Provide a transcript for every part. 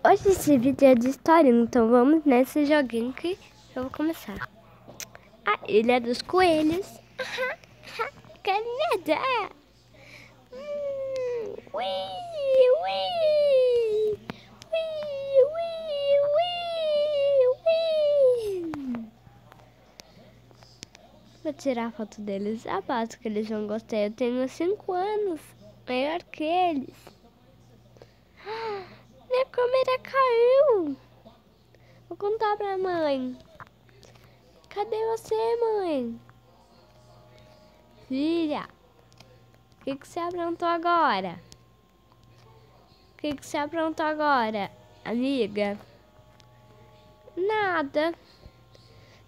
Hoje esse vídeo é de história, então vamos nesse joguinho que eu vou começar. A Ilha dos Coelhos. Quero nadar. Ui, ui, ui, ui, ui. Vou tirar a foto deles. Aposto que eles vão gostar. Eu tenho 5 anos, maior que eles. Minha câmera caiu. Vou contar pra mãe. Cadê você, mãe? Filha, o que você aprontou agora? O que você aprontou agora, amiga? Nada.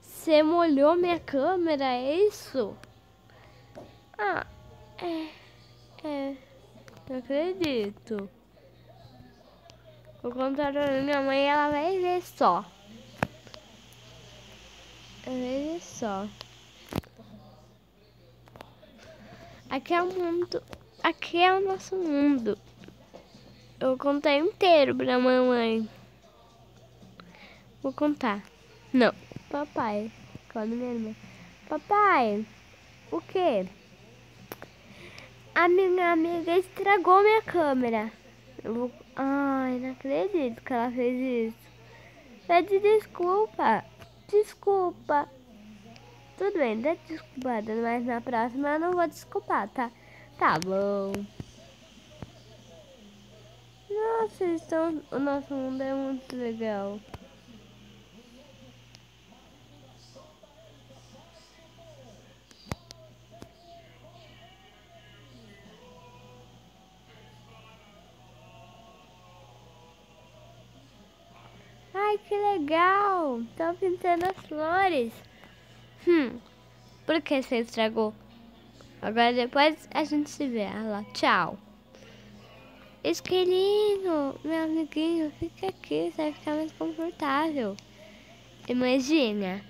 Você molhou minha câmera, é isso? Ah, não acredito. Vou contar pra minha mãe e ela vai ver só. Vai ver só. Aqui é o mundo. Aqui é o nosso mundo. Eu vou contar inteiro pra mamãe. Vou contar. Não. Papai. Qual minha irmã? Papai, o quê? A minha amiga estragou minha câmera. Ai, não acredito que ela fez isso. Pede desculpa. Desculpa. Tudo bem, dá desculpada, mas na próxima eu não vou desculpar, tá? Tá bom. Nossa, o nosso mundo é muito legal. Ai, que legal! Estão pintando as flores. Por que você estragou? Agora depois a gente se vê. Lá, tchau. Esquilinho, meu amiguinho, fica aqui, você vai ficar mais confortável. Imagina,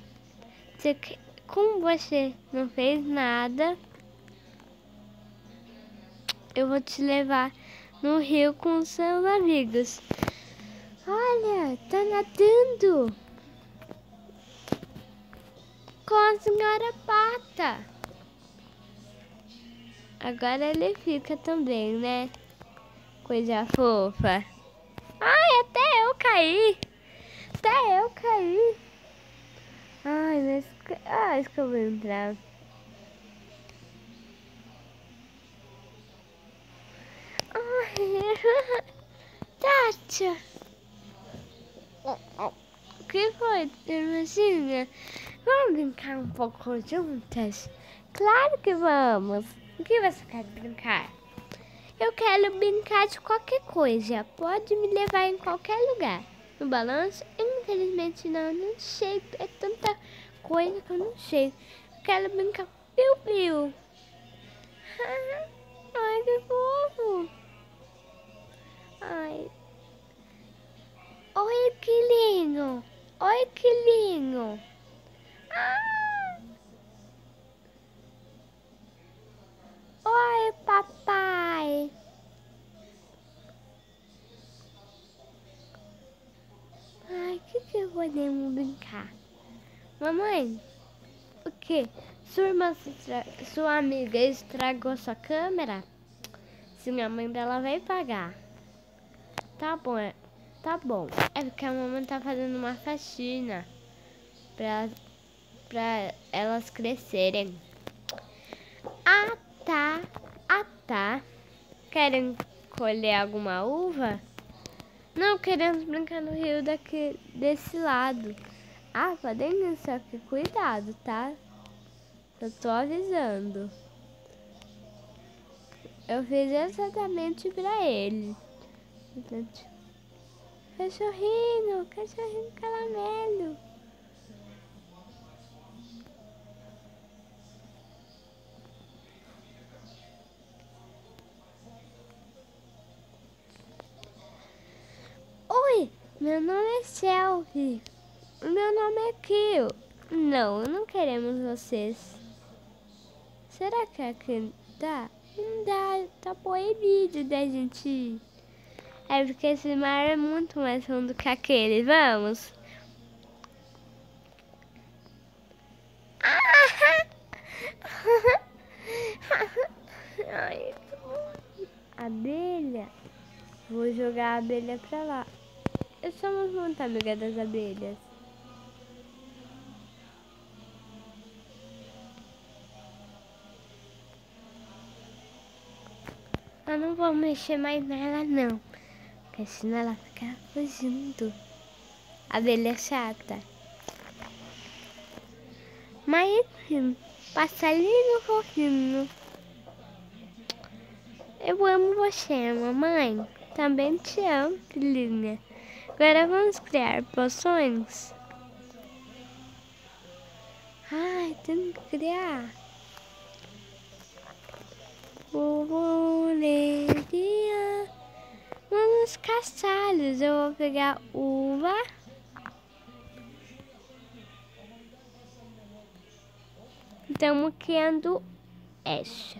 como você não fez nada, eu vou te levar no rio com os seus amigos. Olha, tá nadando com a senhora Pata. Agora ele fica também, né? Coisa fofa. Ai, até eu caí. Até eu caí. Ai, mas... acho que eu vou entrar. Ai, Tátia. O que foi, irmãzinha? Vamos brincar um pouco juntas? Claro que vamos. O que você quer brincar? Eu quero brincar de qualquer coisa. Pode me levar em qualquer lugar. No balanço? Infelizmente não sei. É tanta coisa que eu não sei. Eu quero brincar com piu-piu. Ai, que fofo. Ai. Oi, que lindo. Oi, que lindo. Ah. Oi, papai. Ai, que podemos brincar? Mamãe, o que? Sua amiga estragou sua câmera? Se minha mãe dela vai pagar. Tá bom, tá bom. É porque a mamãe tá fazendo uma faxina pra elas crescerem. Ah, tá. Ah, tá. Querem colher alguma uva? Não, queremos brincar no rio desse lado. Ah, podem ir, só que cuidado, tá? Eu tô avisando. Eu fiz exatamente pra ele. Cachorrinho, cachorrinho caramelo. Oi, meu nome é Selfie. Meu nome é Kio. Não, não queremos vocês. Será que aqui dá? Não dá, tá proibido da gente ir. É porque esse mar é muito mais fundo que aquele. Vamos. Ai, abelha. Vou jogar a abelha pra lá. Eu somos muito amiga das abelhas. Eu não vou mexer mais nela não, porque senão ela fica fugindo. Abelha chata. Mas enfim, passarinho fofinho. Eu amo você, mamãe. Também te amo, filhinha. Agora vamos criar poções? Ai, tem que criar. Vamos caçá-los. Eu vou pegar uva. Estamos criando essa.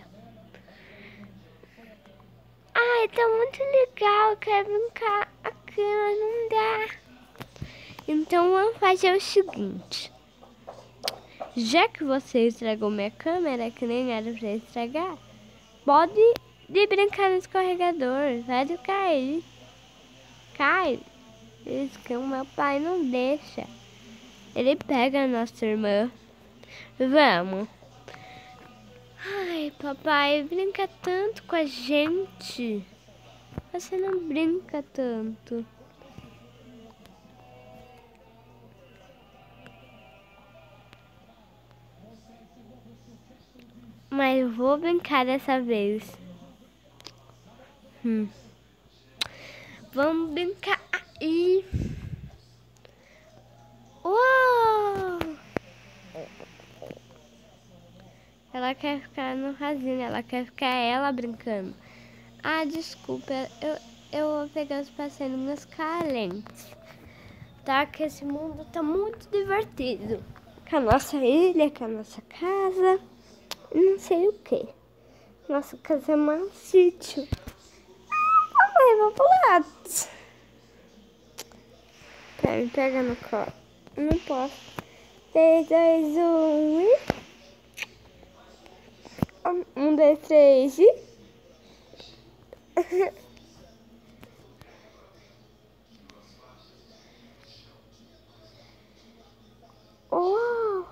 Ai, tá muito legal. Eu quero brincar aqui, mas não dá. Então vamos fazer o seguinte. Já que você estragou minha câmera, que nem era pra estragar, pode ir brincar no escorregador. Vai cair. Cai. Isso que o meu pai não deixa. Ele pega a nossa irmã. Vamos. Ai, papai, brinca tanto com a gente. Você não brinca tanto. Mas eu vou brincar dessa vez. Vamos brincar aí. Uou! Ela quer ficar no rasinho, ela quer ficar ela brincando. Ah, desculpa, eu vou pegar os passarinhos carentes. Tá? Que esse mundo tá muito divertido. Com a nossa ilha, com a nossa casa, não sei o que. Nossa casa é mais um sítio. Ai, vou pro lado. Me pega no colo. Não posso. 3, 2, 1 e... 1, 2, 3 e... Oh,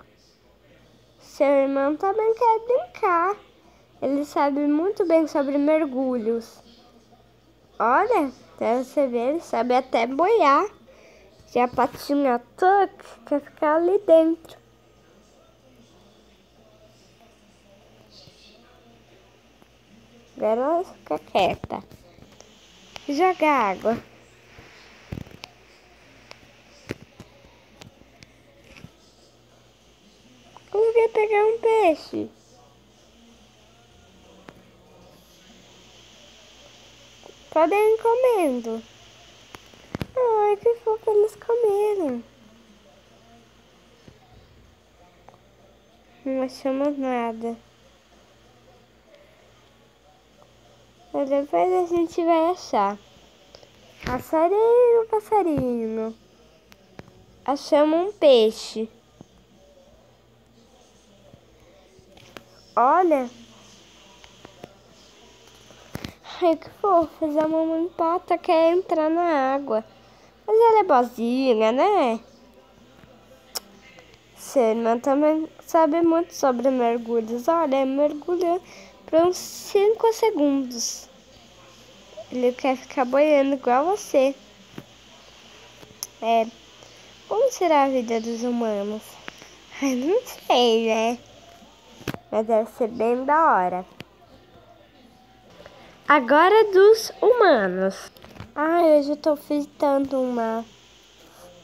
seu irmão também quer brincar. Ele sabe muito bem sobre mergulhos. Olha, até você ver, ele sabe até boiar. Já a patinha tuck quer ficar ali dentro. Agora ela fica quieta. Joga água. Consegui pegar um peixe. Podem ir comendo. Ai, que fofo eles comeram. Não achamos nada. Mas depois a gente vai achar. Passarinho, passarinho. Achamos um peixe. Olha. Ai, que fofo. A mamãe pata quer entrar na água. Mas ela é boazinha, né? Sua irmã também sabe muito sobre mergulhos. Olha, mergulha por uns 5 segundos. Ele quer ficar boiando igual você. Como será a vida dos humanos? Ai, não sei, né? Mas deve ser bem da hora. Agora dos humanos. Ai, hoje eu tô fritando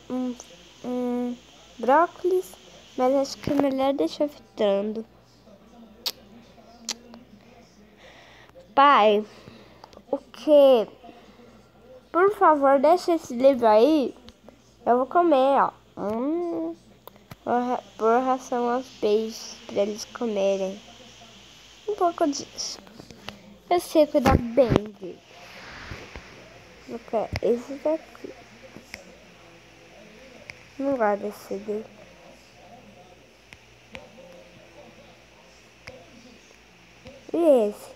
um brócolis, mas acho que é melhor deixar fritando. Pai, o que? Por favor, deixa esse livro aí. Eu vou comer, ó. Vou pôr ração aos peixes pra eles comerem. Um pouco disso. Eu sei cuidar bem dele. Eu quero esse daqui. Não gosto desse daqui. E esse?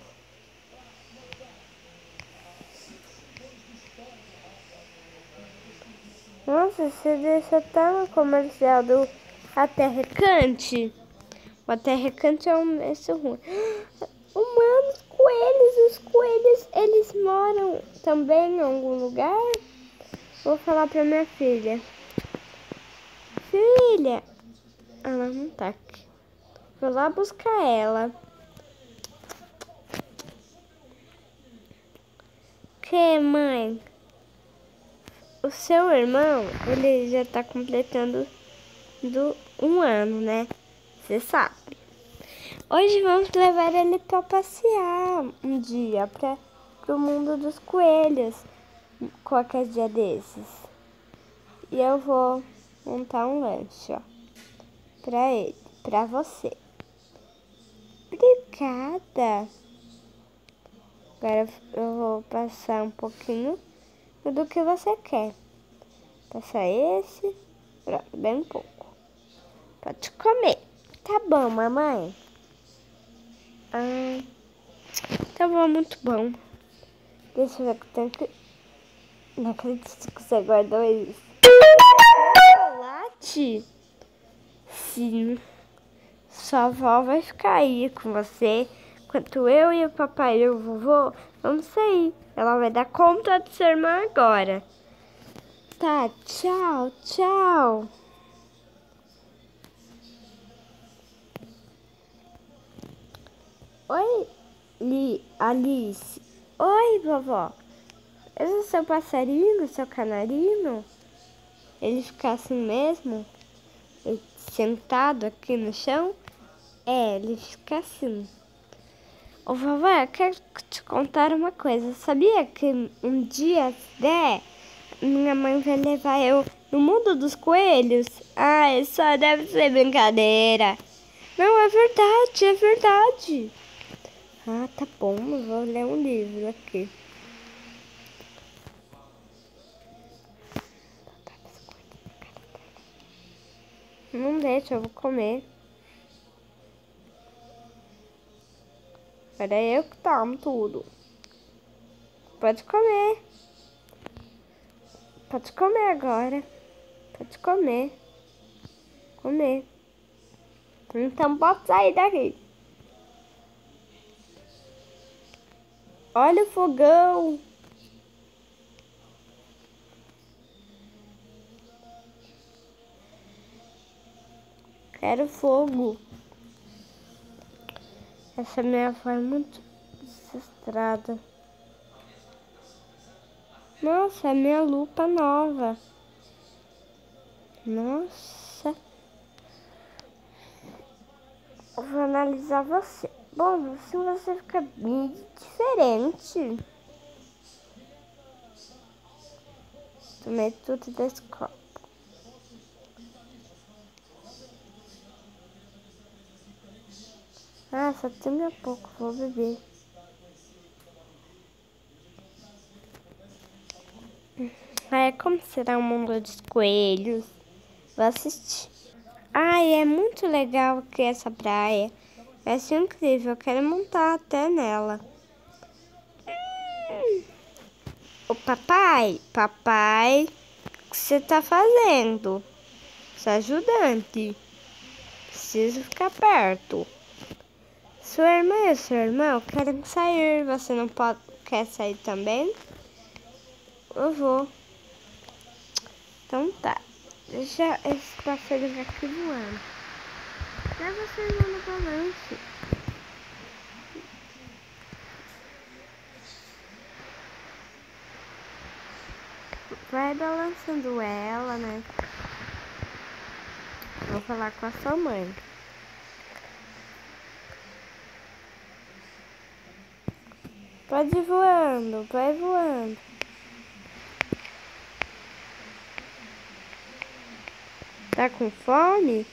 Nossa, esse deixa até no comercial do Até Recante. O Até Recante é esse ruim. Humanos, coelhos, os coelhos, eles moram também em algum lugar? Vou falar pra minha filha. Filha! Ela não tá aqui. Vou lá buscar ela. Que, mãe? O seu irmão, ele já tá completando um ano, né? Você sabe. Hoje vamos levar ele pra passear um dia pro mundo dos coelhos. Qualquer dia desses. E eu vou montar um lanche, ó. Pra ele, pra você. Obrigada. Agora eu vou passar um pouquinho do que você quer. Passar esse, pronto, bem um pouco. Pode comer. Tá bom, mamãe? Tá bom, muito bom. Deixa eu ver que tem que... Não acredito que você guardou isso. Chocolate? Sim. Sua avó vai ficar aí com você. Enquanto eu e o papai e o vovô vamos sair. Ela vai dar conta do seu irmão agora. Tá, tchau, tchau. Oi, Alice. Oi, vovó. Esse é seu passarinho, seu canarinho? Ele fica assim mesmo? Ele sentado aqui no chão? É, ele fica assim. Ô, vovó, eu quero te contar uma coisa. Sabia que um dia, se der, minha mãe vai levar eu no mundo dos coelhos? Ai, só deve ser brincadeira. Não, é verdade, é verdade. Ah, tá bom, eu vou ler um livro aqui. Não deixa, eu vou comer. Agora é eu que tomo tudo. Pode comer. Pode comer agora. Pode comer. Comer. Então pode sair daqui. Olha o fogão. Quero fogo. Essa minha avó é muito desastrada. Nossa, é minha lupa nova. Nossa. Eu vou analisar você. Bom, assim você fica bem diferente. Tomei tudo desse copo. Ah, só tem a pouco, vou beber. Como será o mundo dos coelhos? Vou assistir. Ai, é muito legal aqui essa praia. Vai ser incrível, eu quero montar até nela. Ô papai, o que você tá fazendo? Seu ajudante. Preciso ficar perto. Sua irmã e seu irmão querem sair. Você não quer sair também? Eu vou. Então tá. Deixa esse passarinho aqui voando. Leva seu irmão no balanço. Vai balançando ela, né? Vou falar com a sua mãe. Pode ir voando, vai voando. Tá com fome?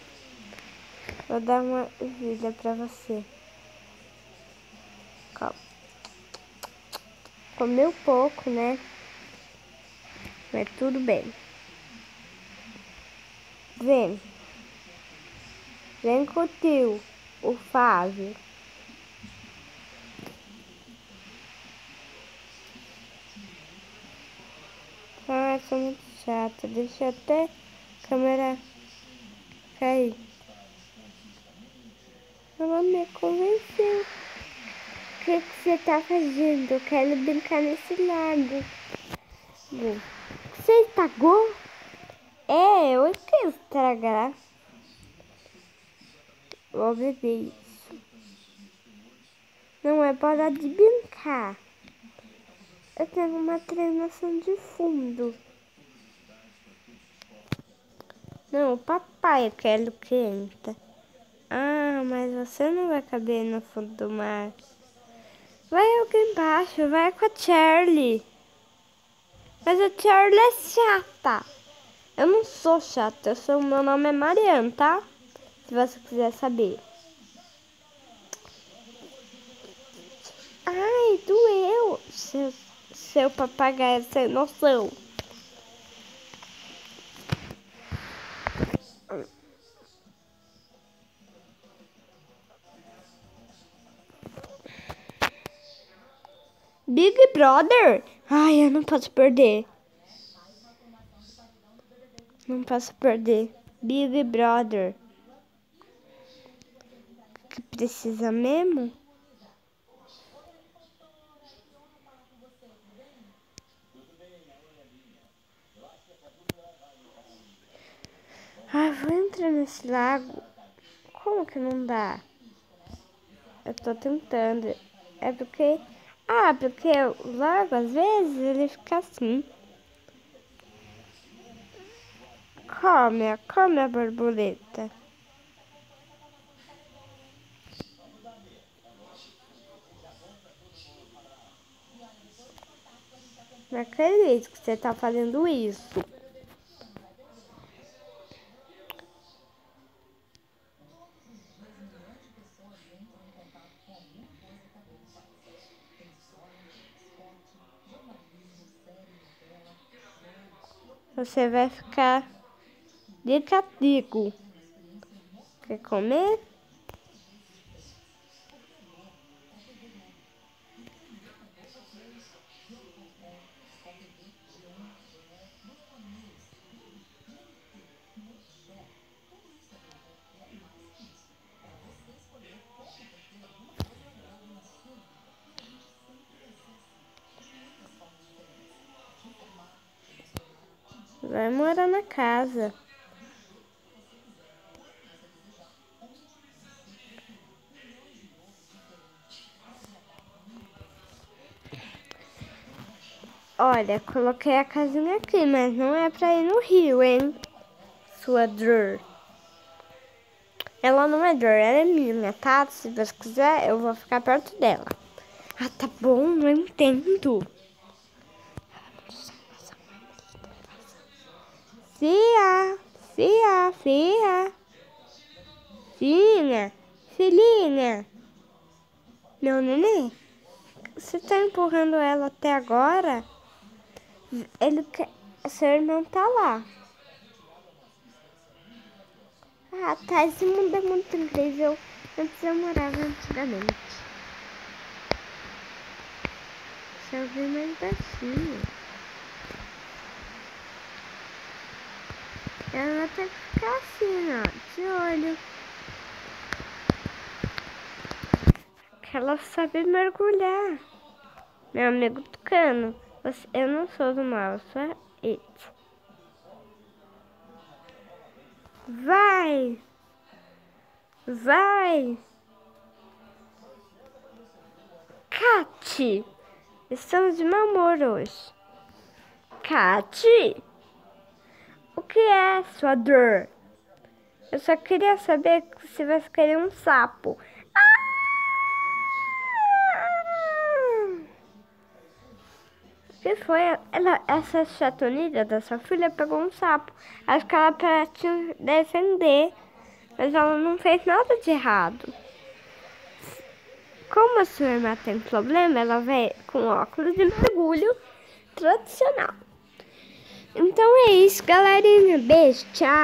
Vou dar uma vida pra você. Comeu pouco, né? Mas tudo bem. Vem. Vem com o tio, o Fábio. Ah, sou muito chata. Deixa até a câmera cair. Ela me convenceu. O que você tá fazendo? Eu quero brincar nesse lago. Você estragou? É, eu quero estragar. Vou beber isso. Não é hora de brincar. Eu tenho uma treinação de fundo. Não, o papai eu quero que entra. Ah, mas você não vai caber no fundo do mar. Vai alguém embaixo, vai com a Charlie. Mas a Charlie é chata. Eu não sou chata, meu nome é Mariana, tá? Se você quiser saber. Ai, doeu. Seu papagaio sem noção. Big Brother? Ai, eu não posso perder. Não posso perder. Big Brother. Que precisa mesmo? Ai, vou entrar nesse lago. Como que não dá? Eu tô tentando. É porque... Ah, porque o lago, às vezes, ele fica assim. Come a borboleta. Não acredito que você tá fazendo isso. Você vai ficar de castigo. Quer comer? Vai morar na casa. Olha, coloquei a casinha aqui, mas não é pra ir no rio, hein? Sua Dor. Ela não é Dor, ela é minha, tá? Se você quiser, eu vou ficar perto dela. Ah, tá bom, não entendo. Fia, fia, fia. Filhinha. Meu neném, você tá empurrando ela até agora? Ele quer... Seu irmão tá lá. Ah, tá. Esse mundo é muito incrível. Antes eu morava antigamente. Deixa eu ver mais baixinho. Ela tem que ficar assim, ó. De olho. Que ela sabe mergulhar. Meu amigo Tucano. Eu não sou do mal, eu sou it. Vai! Cati! Estamos de mau humor hoje. Cati! O que é sua dor? Eu só queria saber se você queria um sapo. O que foi? Essa chatonida da sua filha pegou um sapo. Acho que ela para te defender. Mas ela não fez nada de errado. Como a sua irmã tem problema, ela vai com óculos de mergulho tradicional. Então é isso, galerinha. Beijo, tchau.